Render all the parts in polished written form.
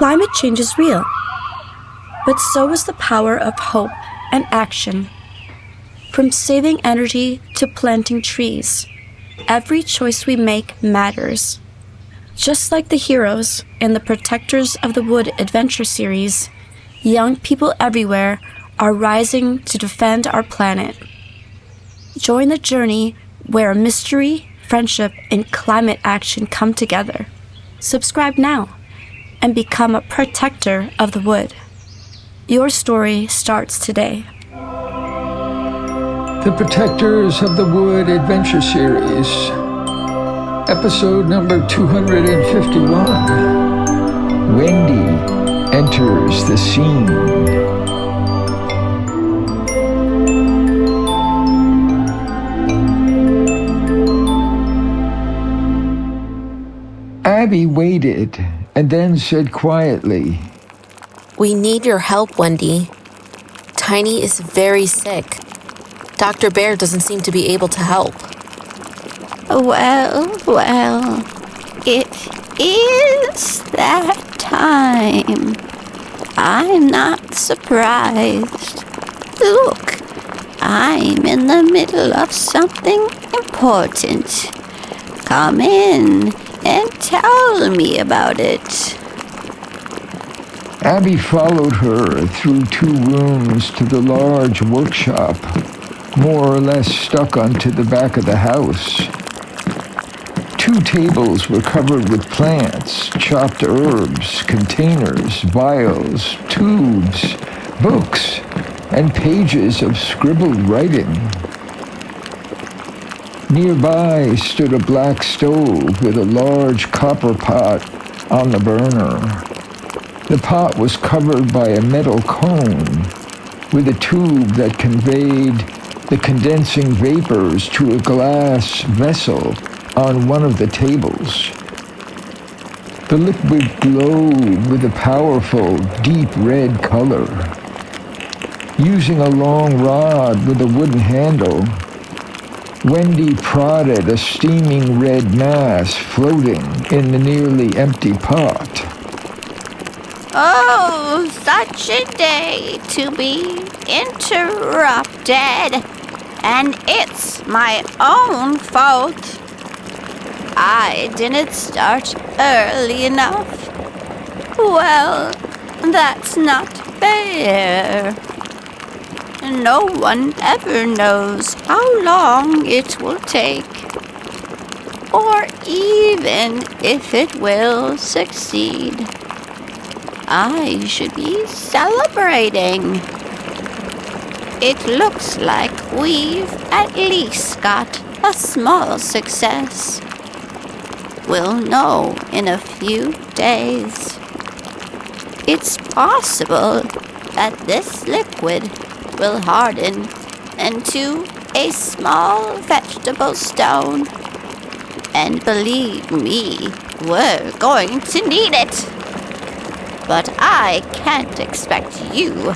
Climate change is real, but so is the power of hope and action. From saving energy to planting trees, every choice we make matters. Just like the heroes in the Protectors of the Wood adventure series, young people everywhere are rising to defend our planet. Join the journey where mystery, friendship, and climate action come together. Subscribe now and become a protector of the wood. Your story starts today. The Protectors of the Wood Adventure Series, episode number 251, Wendy Enters the Scene. Abby waited and then said quietly, "We need your help, Wendy. Tiny is very sick. Dr. Bear doesn't seem to be able to help." Well, it is that time. I'm not surprised. Look, I'm in the middle of something important. Come in and tell me about it. Abby followed her through 2 rooms to the large workshop, more or less stuck onto the back of the house. 2 tables were covered with plants, chopped herbs, containers, vials, tubes, books, and pages of scribbled writing. Nearby stood a black stove with a large copper pot on the burner. The pot was covered by a metal cone with a tube that conveyed the condensing vapors to a glass vessel on one of the tables. The liquid glowed with a powerful, deep red color. Using a long rod with a wooden handle, Wendy prodded a steaming red mass floating in the nearly empty pot. Oh, such a day to be interrupted. And it's my own fault. I didn't start early enough. Well, that's not fair. No one ever knows how long it will take, or even if it will succeed. I should be celebrating. It looks like we've at least got a small success. We'll know in a few days. It's possible that this liquid will harden into a small vegetable stone. And believe me, we're going to need it. But I can't expect you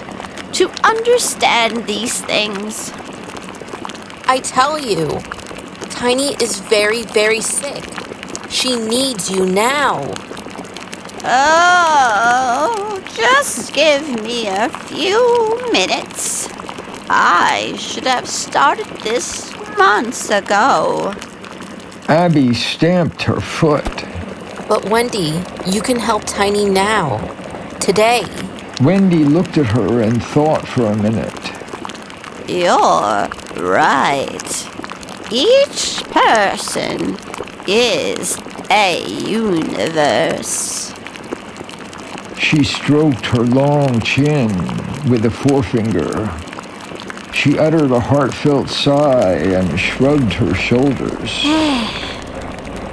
to understand these things. I tell you, Tiny is very, very sick. She needs you now. Oh, just give me a few minutes. I should have started this months ago. Abby stamped her foot. But Wendy, you can help Tiny now. Today. Wendy looked at her and thought for a minute. You're right. Each person is a universe. She stroked her long chin with a forefinger. She uttered a heartfelt sigh and shrugged her shoulders.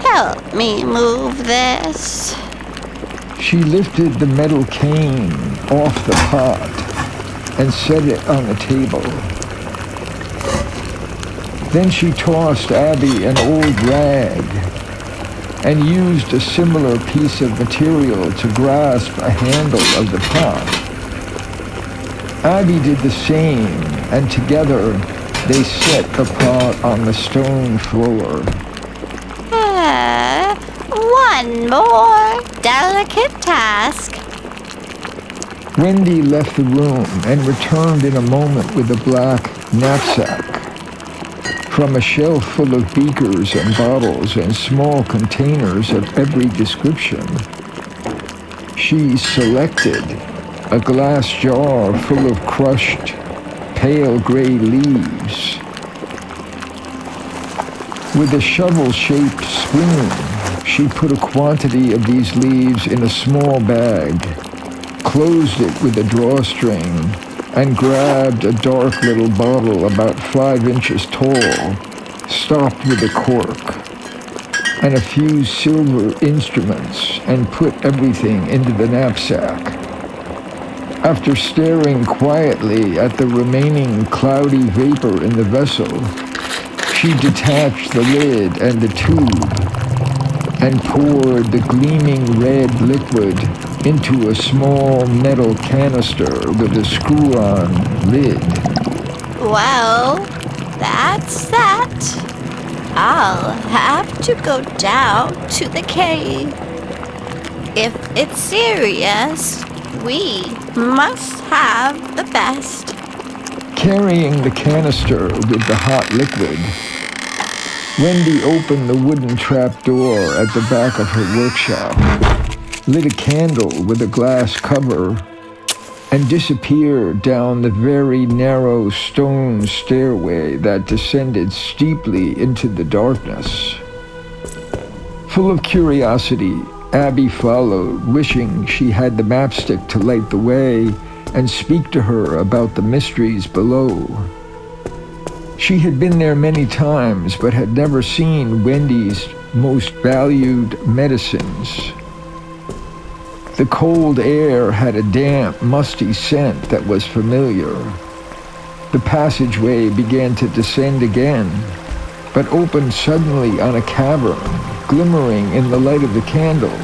Help me move this. She lifted the metal cane off the pot and set it on the table. Then she tossed Abby an old rag and used a similar piece of material to grasp a handle of the pot. Abby did the same, and together they set the pot on the stone floor. One more delicate task, Wendy left the room and returned in a moment with a black knapsack. From a shelf full of beakers and bottles and small containers of every description, she selected a glass jar full of crushed, pale gray leaves. With a shovel-shaped spoon, she put a quantity of these leaves in a small bag, closed it with a drawstring, and grabbed a dark little bottle about 5 inches tall, stopped with a cork, and a few silver instruments, and put everything into the knapsack. After staring quietly at the remaining cloudy vapor in the vessel, she detached the lid and the tube and poured the gleaming red liquid into a small metal canister with a screw-on lid. Well, that's that. I'll have to go down to the cave. If it's serious, we must have the best. Carrying the canister with the hot liquid, Wendy opened the wooden trap door at the back of her workshop, lit a candle with a glass cover, and disappeared down the very narrow stone stairway that descended steeply into the darkness. Full of curiosity, Abby followed, wishing she had the mapstick to light the way and speak to her about the mysteries below. She had been there many times, but had never seen Wendy's most valued medicines. The cold air had a damp, musty scent that was familiar. The passageway began to descend again, but opened suddenly on a cavern, glimmering in the light of the candle.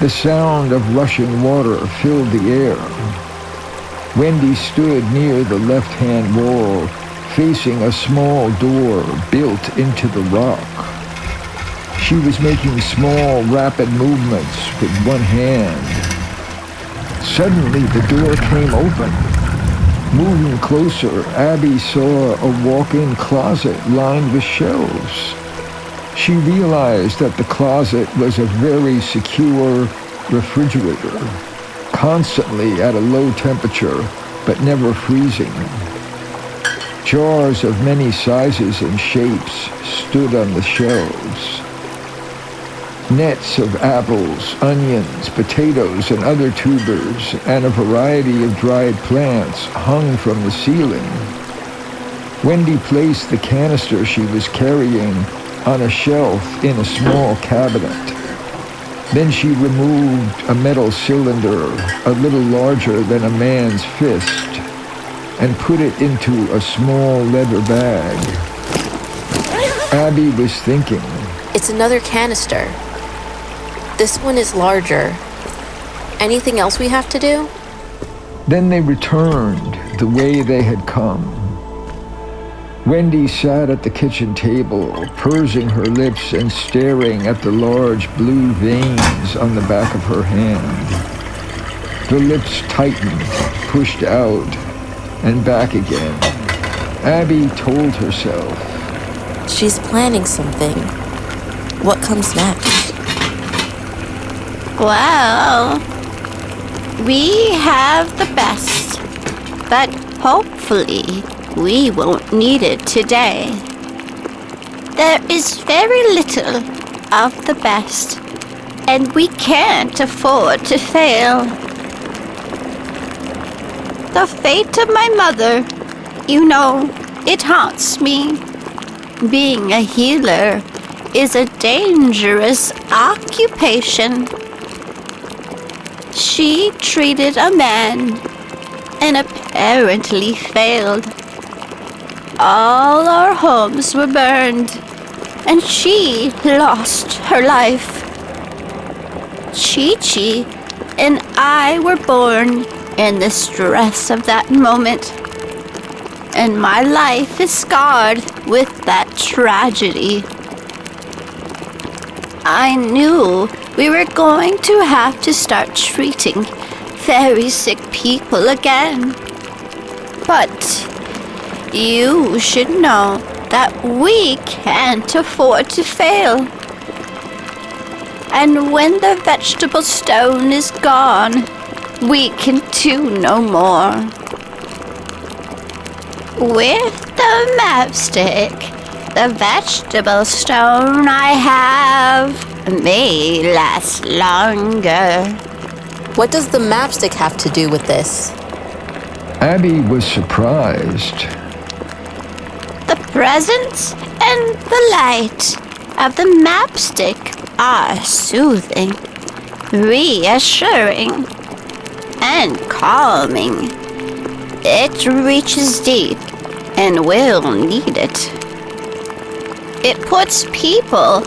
The sound of rushing water filled the air. Wendy stood near the left-hand wall, facing a small door built into the rock. She was making small, rapid movements with one hand. Suddenly, the door came open. Moving closer, Abby saw a walk-in closet lined with shelves. She realized that the closet was a very secure refrigerator, constantly at a low temperature, but never freezing. Jars of many sizes and shapes stood on the shelves. Nets of apples, onions, potatoes, and other tubers, and a variety of dried plants hung from the ceiling. Wendy placed the canister she was carrying on a shelf in a small cabinet. Then she removed a metal cylinder a little larger than a man's fist and put it into a small leather bag. Abby was thinking, It's another canister. This one is larger. Anything else we have to do? Then they returned the way they had come. Wendy sat at the kitchen table, pursing her lips and staring at the large blue veins on the back of her hand. The lips tightened, pushed out, and back again. Abby told herself, She's planning something. What comes next? Well, we have the best, but hopefully we won't need it today. There is very little of the best, and we can't afford to fail. The fate of my mother, it haunts me. Being a healer is a dangerous occupation. She treated a man and apparently failed. All our homes were burned, and she lost her life. Chi-Chi and I were born in the stress of that moment, and my life is scarred with that tragedy. I knew we were going to have to start treating very sick people again. But you should know that we can't afford to fail. And when the vegetable stone is gone, we can do no more. With the mapstick, the vegetable stone I have may last longer. What does the mapstick have to do with this? Abby was surprised. The presence and the light of the mapstick are soothing, reassuring, and calming. It reaches deep and we'll need it. It puts people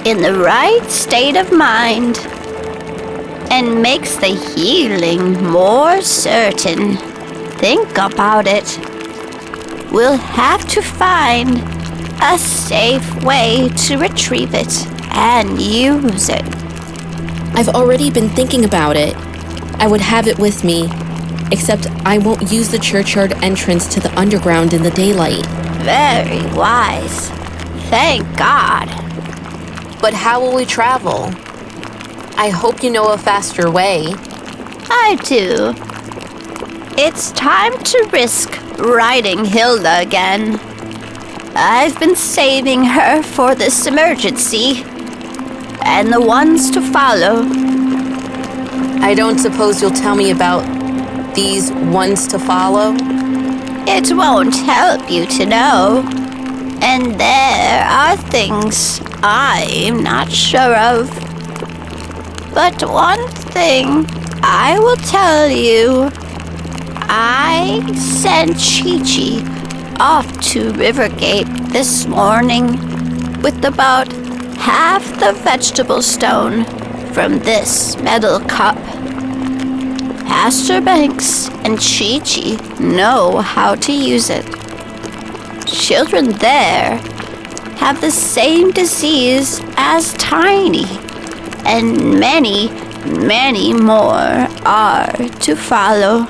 in the right state of mind and makes the healing more certain. Think about it. We'll have to find a safe way to retrieve it and use it. I've already been thinking about it. I would have it with me, except I won't use the churchyard entrance to the underground in the daylight. Very wise. Thank God. But how will we travel? I hope you know a faster way. I do. It's time to risk riding Hilda again. I've been saving her for this emergency, and the ones to follow. I don't suppose you'll tell me about these ones to follow? It won't help you to know. And there are things I'm not sure of. But one thing I will tell you. I sent Chi-Chi off to Rivergate this morning with about half the vegetable stone from this metal cup. Pastor Banks and Chi-Chi know how to use it. Children there have the same disease as Tiny, and many, many more are to follow.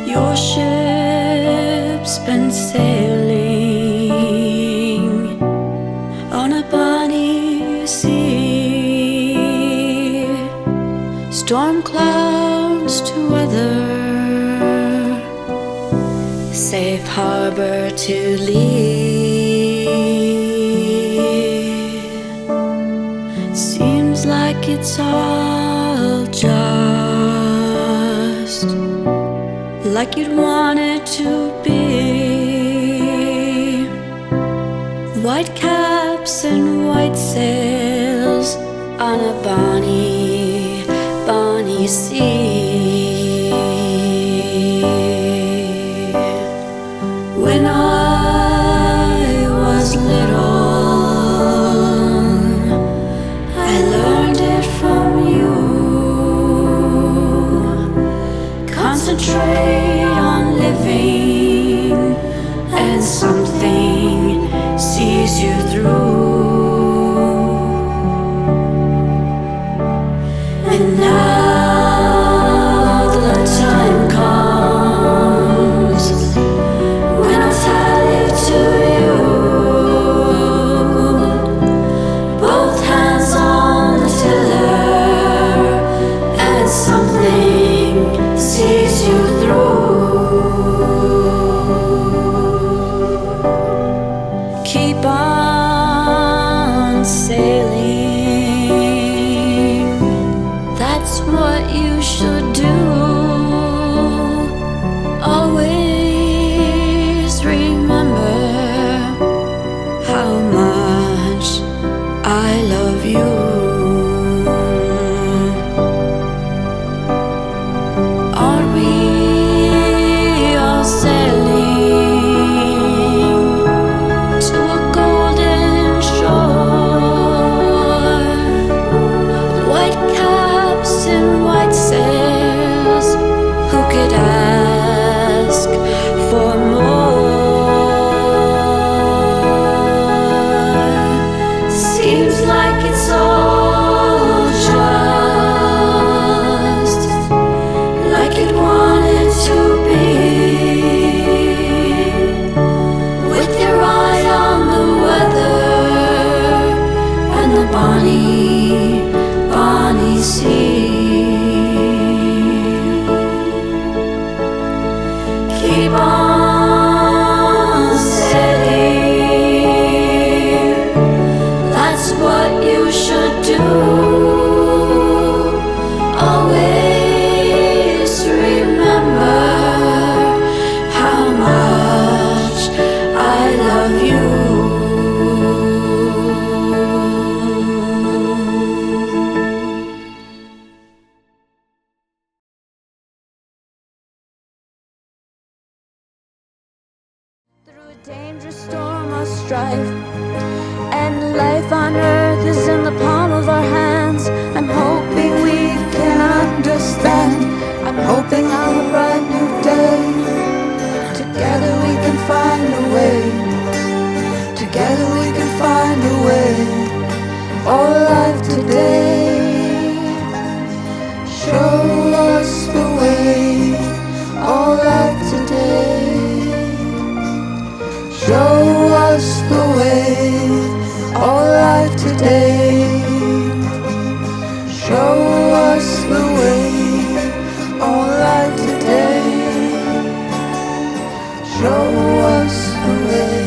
Your ship's been sailing on a bonny sea, storm clouds to weather, safe harbor to leave. Seems like it's all just like you'd want it to be. White caps and white sails on a bonny, bonny sea. When I was little, I learned it from you. Concentrate on living, and something sees you through. And now the time comes when I'll tell it to you. Both hands on the tiller, and something sees you through. Keep on keep on steady. That's what you should do. Always remember how much I love you. Through a dangerous storm of strife, and life on earth is in the palm of our hands. I'm hoping we can understand. I'm hoping on a bright new day. Together we can find a way. Together we can find a way. All life today. Show us the way. All life today. Show us the way, all life today. Show us the way, all life today. Show us the way.